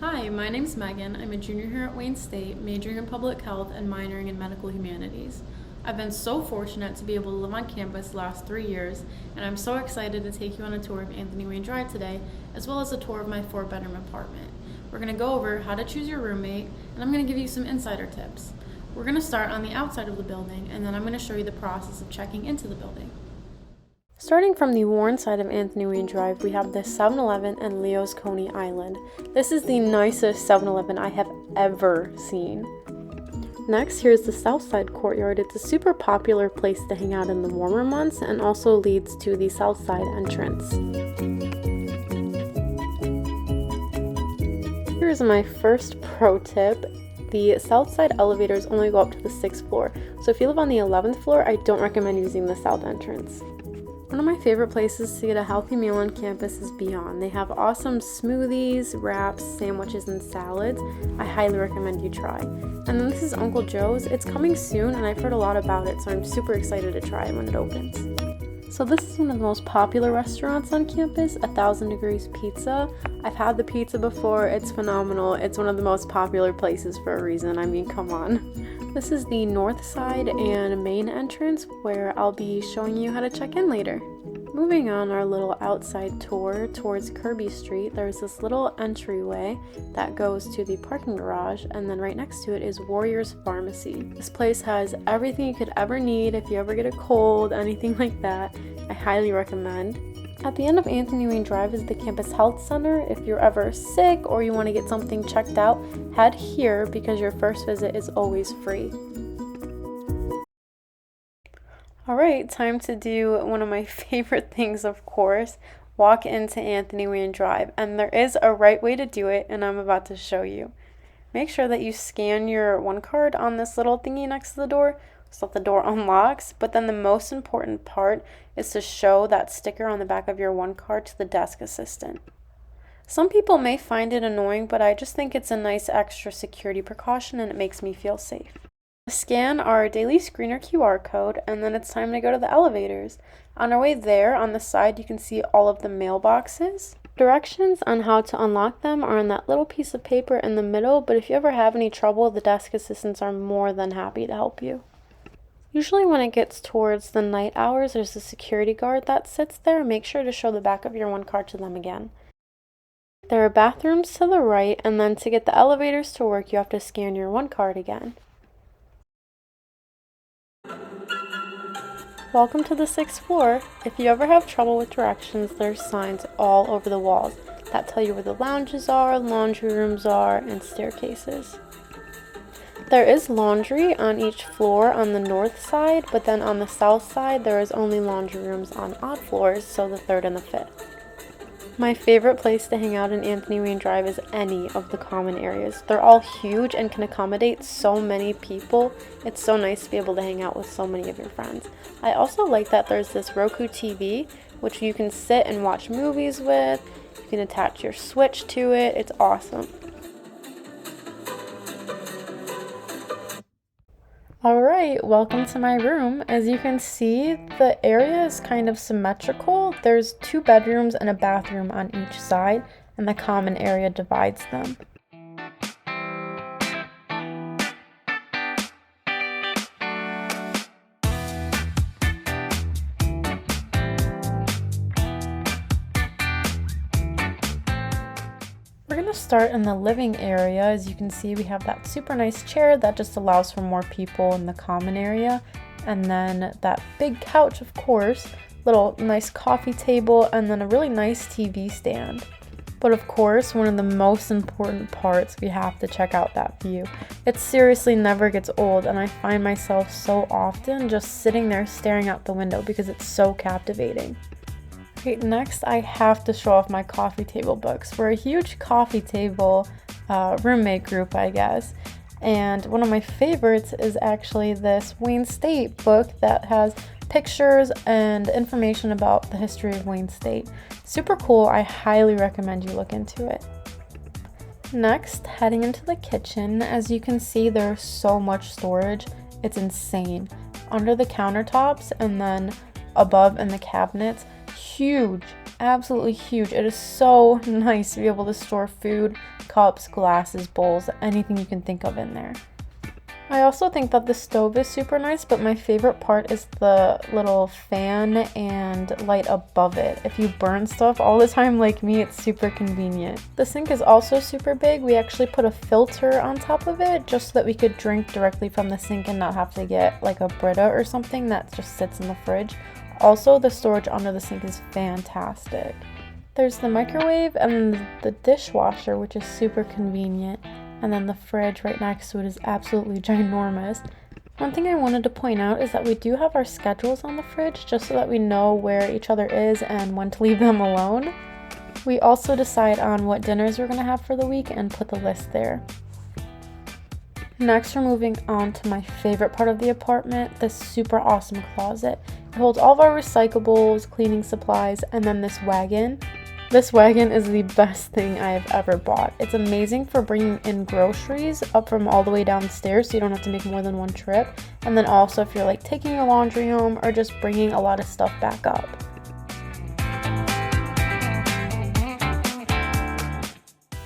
Hi, my name's Megan. I'm a junior here at Wayne State, majoring in public health and minoring in medical humanities. I've been so fortunate to be able to live on campus the last 3 years, and I'm so excited to take you on a tour of Anthony Wayne Drive today, as well as a tour of my 4-bedroom apartment. We're going to go over how to choose your roommate, and I'm going to give you some insider tips. We're going to start on the outside of the building, and then I'm going to show you the process of checking into the building. Starting from the Warren side of Anthony Wayne Drive, we have the 7-Eleven and Leo's Coney Island. This is the nicest 7-Eleven I have ever seen. Next, here's the South Side Courtyard. It's a super popular place to hang out in the warmer months and also leads to the South Side entrance. Here's my first pro tip. The South Side elevators only go up to the 6th floor, so if you live on the 11th floor, I don't recommend using the south entrance. One of my favorite places to get a healthy meal on campus is Beyond. They have awesome smoothies, wraps, sandwiches, and salads. I highly recommend you try. And then this is Uncle Joe's. It's coming soon, and I've heard a lot about it, so I'm super excited to try it when it opens. So this is one of the most popular restaurants on campus, 1000 Degrees Pizza. I've had the pizza before. It's phenomenal. It's one of the most popular places for a reason. I mean, come on. This is the north side and main entrance where I'll be showing you how to check in later. Moving on our little outside tour towards Kirby Street, there's this little entryway that goes to the parking garage, and then right next to it is Warriors Pharmacy. This place has everything you could ever need if you ever get a cold, anything like that. I highly recommend. At the end of Anthony Wayne Drive is the Campus Health Center. If you're ever sick or you want to get something checked out, head here because your first visit is always free. Alright, time to do one of my favorite things, of course, walk into Anthony Wayne Drive. And there is a right way to do it, and I'm about to show you. Make sure that you scan your one card on this little thingy next to the door so that the door unlocks, but then the most important part is to show that sticker on the back of your one card to the desk assistant. Some people may find it annoying, but I just think it's a nice extra security precaution and it makes me feel safe. Scan our daily screener QR code, and then it's time to go to the elevators. On our way there, on the side, you can see all of the mailboxes. Directions on how to unlock them are on that little piece of paper in the middle, but if you ever have any trouble, the desk assistants are more than happy to help you. Usually when it gets towards the night hours, there's a security guard that sits there. Make sure to show the back of your one card to them again. There are bathrooms to the right, and then to get the elevators to work, you have to scan your one card again. Welcome to the 6th floor. If you ever have trouble with directions, there's signs all over the walls that tell you where the lounges are, laundry rooms are, and staircases. There is laundry on each floor on the north side, but then on the south side there is only laundry rooms on odd floors, so the 3rd and the 5th. My favorite place to hang out in Anthony Wayne Drive is any of the common areas. They're all huge and can accommodate so many people. It's so nice to be able to hang out with so many of your friends. I also like that there's this Roku TV, which you can sit and watch movies with. You can attach your Switch to it. It's awesome. Alright, welcome to my room. As you can see, the area is kind of symmetrical. There's 2 bedrooms and a bathroom on each side, and the common area divides them. We're going to start in the living area. As you can see, we have that super nice chair that just allows for more people in the common area. And then that big couch, of course, little nice coffee table, and then a really nice TV stand. But of course, one of the most important parts, we have to check out that view. It seriously never gets old, and I find myself so often just sitting there staring out the window because it's so captivating. Okay, next I have to show off my coffee table books. We're a huge coffee table roommate group, I guess. And one of my favorites is actually this Wayne State book that has pictures and information about the history of Wayne State. Super cool. I highly recommend you look into it. Next, heading into the kitchen. As you can see, there's so much storage. It's insane. Under the countertops and then above in the cabinets, huge absolutely huge. It is so nice to be able to store food, cups, glasses, bowls, anything you can think of in there. I also think that the stove is super nice, but my favorite part is the little fan and light above it. If you burn stuff all the time like me, it's super convenient. The sink is also super big. We actually put a filter on top of it just so that we could drink directly from the sink and not have to get like a Brita or something that just sits in the fridge. Also, the storage under the sink is fantastic. There's the microwave and the dishwasher, which is super convenient. And then the fridge right next to it is absolutely ginormous. One thing I wanted to point out is that we do have our schedules on the fridge just so that we know where each other is and when to leave them alone. We also decide on what dinners we're going to have for the week and put the list there. Next, we're moving on to my favorite part of the apartment, this super awesome closet. It holds all of our recyclables, cleaning supplies, and then this wagon. This wagon is the best thing I have ever bought. It's amazing for bringing in groceries up from all the way downstairs so you don't have to make more than one trip. And then also if you're like taking your laundry home or just bringing a lot of stuff back up.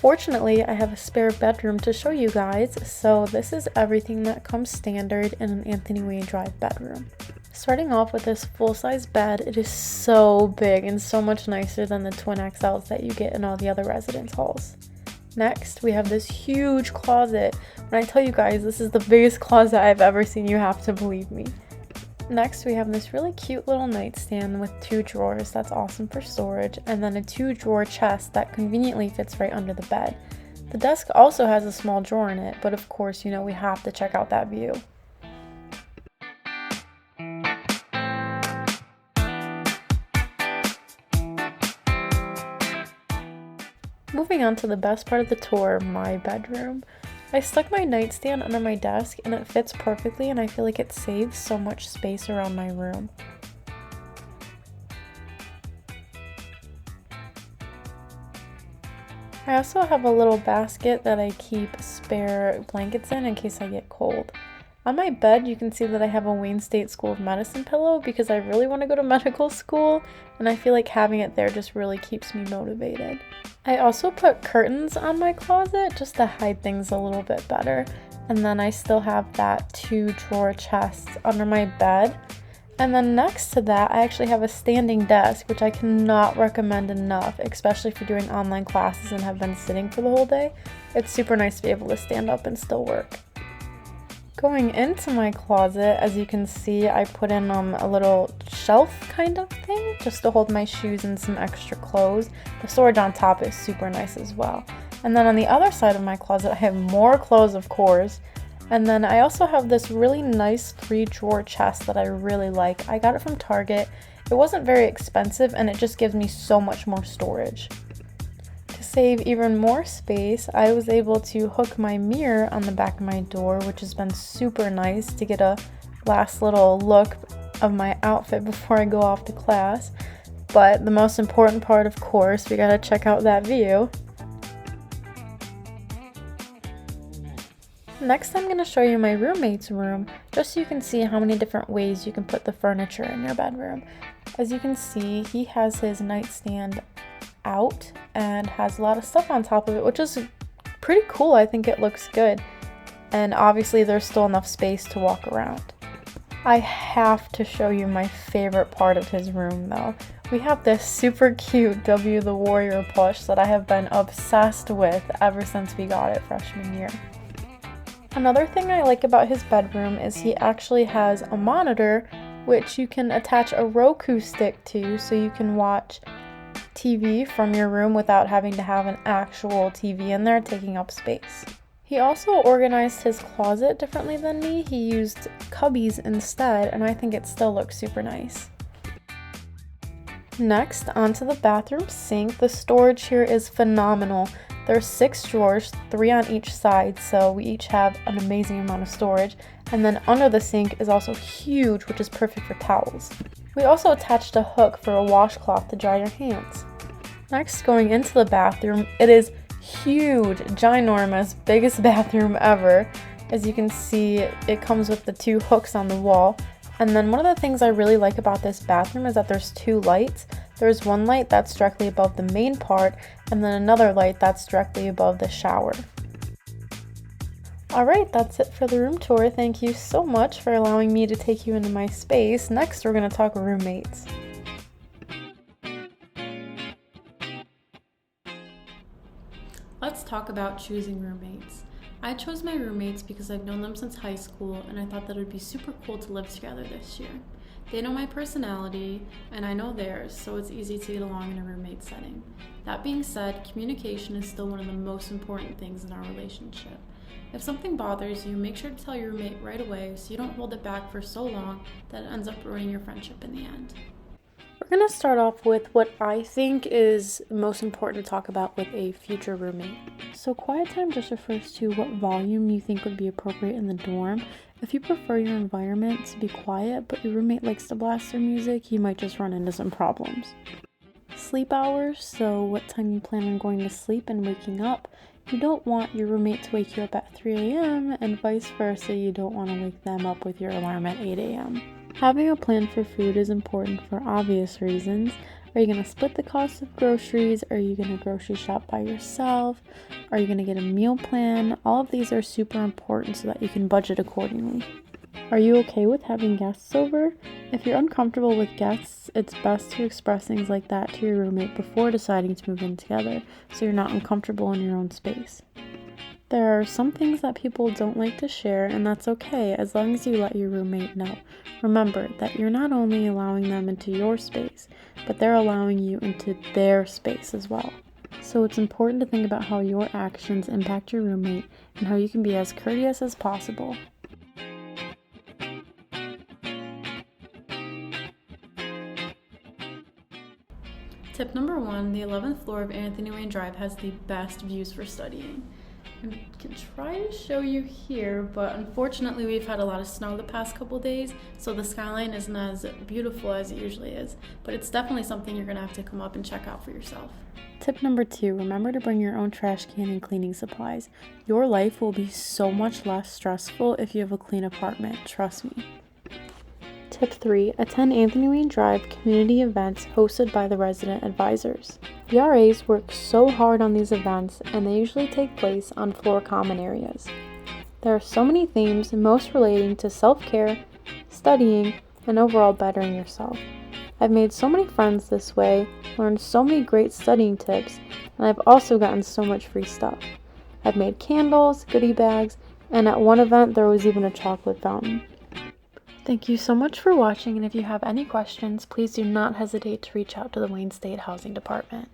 Fortunately, I have a spare bedroom to show you guys, so this is everything that comes standard in an Anthony Wayne Drive bedroom. Starting off with this full-size bed, it is so big and so much nicer than the twin XLs that you get in all the other residence halls. Next, we have this huge closet. When I tell you guys this is the biggest closet I've ever seen, you have to believe me. Next, we have this really cute little nightstand with 2 drawers that's awesome for storage, and then a 2-drawer chest that conveniently fits right under the bed. The desk also has a small drawer in it, but of course, we have to check out that view. Moving on to the best part of the tour, my bedroom. I stuck my nightstand under my desk and it fits perfectly, and I feel like it saves so much space around my room. I also have a little basket that I keep spare blankets in case I get cold. On my bed, you can see that I have a Wayne State School of Medicine pillow because I really want to go to medical school, and I feel like having it there just really keeps me motivated. I also put curtains on my closet just to hide things a little bit better, and then I still have that 2-drawer chest under my bed. And then next to that, I actually have a standing desk, which I cannot recommend enough, especially if you're doing online classes and have been sitting for the whole day. It's super nice to be able to stand up and still work. Going into my closet, as you can see, I put in a little shelf kind of thing just to hold my shoes and some extra clothes. The storage on top is super nice as well. And then on the other side of my closet, I have more clothes, of course. And then I also have this really nice 3-drawer chest that I really like. I got it from Target. It wasn't very expensive and it just gives me so much more storage. To save even more space, I was able to hook my mirror on the back of my door, which has been super nice to get a last little look of my outfit before I go off to class. But the most important part, of course, we gotta check out that view. Next, I'm going to show you my roommate's room, just so you can see how many different ways you can put the furniture in your bedroom. As you can see, he has his nightstand out and has a lot of stuff on top of it, which is pretty cool. I think it looks good. And obviously there's still enough space to walk around. I have to show you my favorite part of his room though. We have this super cute W the Warrior plush that I have been obsessed with ever since we got it freshman year. Another thing I like about his bedroom is he actually has a monitor which you can attach a Roku stick to, so you can watch TV from your room without having to have an actual TV in there taking up space. He also organized his closet differently than me. He used cubbies instead, and I think it still looks super nice. Next, onto the bathroom sink. The storage here is phenomenal. There's 6 drawers, 3 on each side, so we each have an amazing amount of storage. And then under the sink is also huge, which is perfect for towels. We also attached a hook for a washcloth to dry your hands. Next, going into the bathroom, it is huge, ginormous, biggest bathroom ever. As you can see, it comes with the 2 hooks on the wall. And then one of the things I really like about this bathroom is that there's 2 lights. There's one light that's directly above the main part, and then another light that's directly above the shower. Alright, that's it for the room tour. Thank you so much for allowing me to take you into my space. Next, we're going to talk roommates. Let's talk about choosing roommates. I chose my roommates because I've known them since high school, and I thought that it would be super cool to live together this year. They know my personality, and I know theirs, so it's easy to get along in a roommate setting. That being said, communication is still one of the most important things in our relationship. If something bothers you, make sure to tell your roommate right away so you don't hold it back for so long that it ends up ruining your friendship in the end. We're going to start off with what I think is most important to talk about with a future roommate. So quiet time just refers to what volume you think would be appropriate in the dorm. If you prefer your environment to be quiet, but your roommate likes to blast their music, you might just run into some problems. Sleep hours, so what time you plan on going to sleep and waking up. You don't want your roommate to wake you up at 3 a.m. and vice versa, you don't want to wake them up with your alarm at 8 a.m. Having a plan for food is important for obvious reasons. Are you going to split the cost of groceries? Are you going to grocery shop by yourself? Are you going to get a meal plan? All of these are super important so that you can budget accordingly. Are you okay with having guests over? If you're uncomfortable with guests, it's best to express things like that to your roommate before deciding to move in together, so you're not uncomfortable in your own space. There are some things that people don't like to share, and that's okay as long as you let your roommate know. Remember that you're not only allowing them into your space, but they're allowing you into their space as well. So it's important to think about how your actions impact your roommate and how you can be as courteous as possible. Tip number 1, the 11th floor of Anthony Wayne Drive has the best views for studying. I can try to show you here, but unfortunately we've had a lot of snow the past couple days, so the skyline isn't as beautiful as it usually is, but it's definitely something you're going to have to come up and check out for yourself. Tip number 2, remember to bring your own trash can and cleaning supplies. Your life will be so much less stressful if you have a clean apartment, trust me. Tip 3, attend Anthony Wayne Drive community events hosted by the resident advisors. The RAs work so hard on these events, and they usually take place on floor common areas. There are so many themes, most relating to self-care, studying, and overall bettering yourself. I've made so many friends this way, learned so many great studying tips, and I've also gotten so much free stuff. I've made candles, goodie bags, and at one event there was even a chocolate fountain. Thank you so much for watching, and if you have any questions, please do not hesitate to reach out to the Wayne State Housing Department.